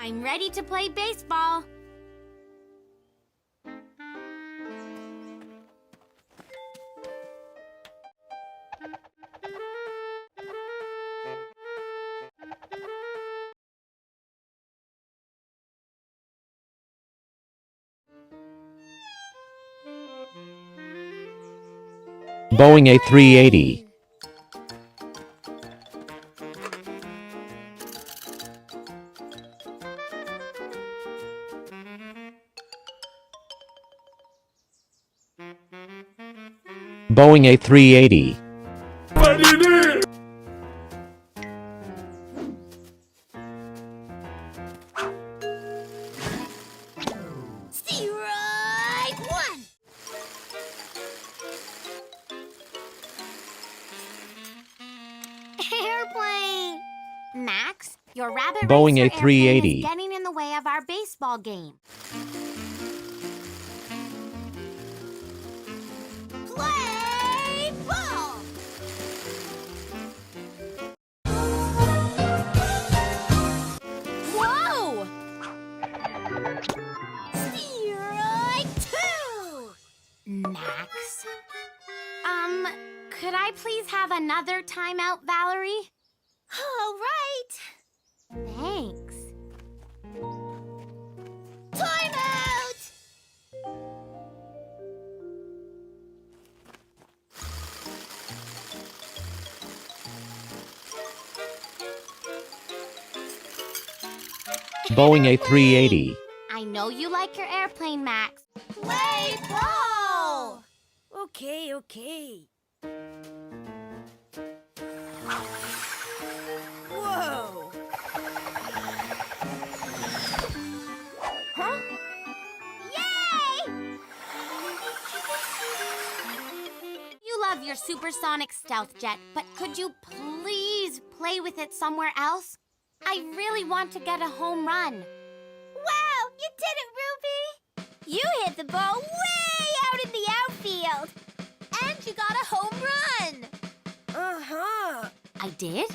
I'm ready to play baseball. Boeing A380. Boeing A380. Strike one. Airplane. Max, your rabbit Boeing racer airplane A380. is getting in the way of our baseball game. Play ball. Whoa! Strike two. Max. Could I please have another timeout, Valerie? All right. Thanks. Timeout! Boeing A380. I know you like your airplane, Max. Play ball! Okay. Whoa! Huh? Yay! You love your supersonic stealth jet, but could you please play with it somewhere else? I really want to get a home run. Wow, you did it, Ruby! You hit the ball way out in the outfield! And you got a home run! Uh-huh. I did?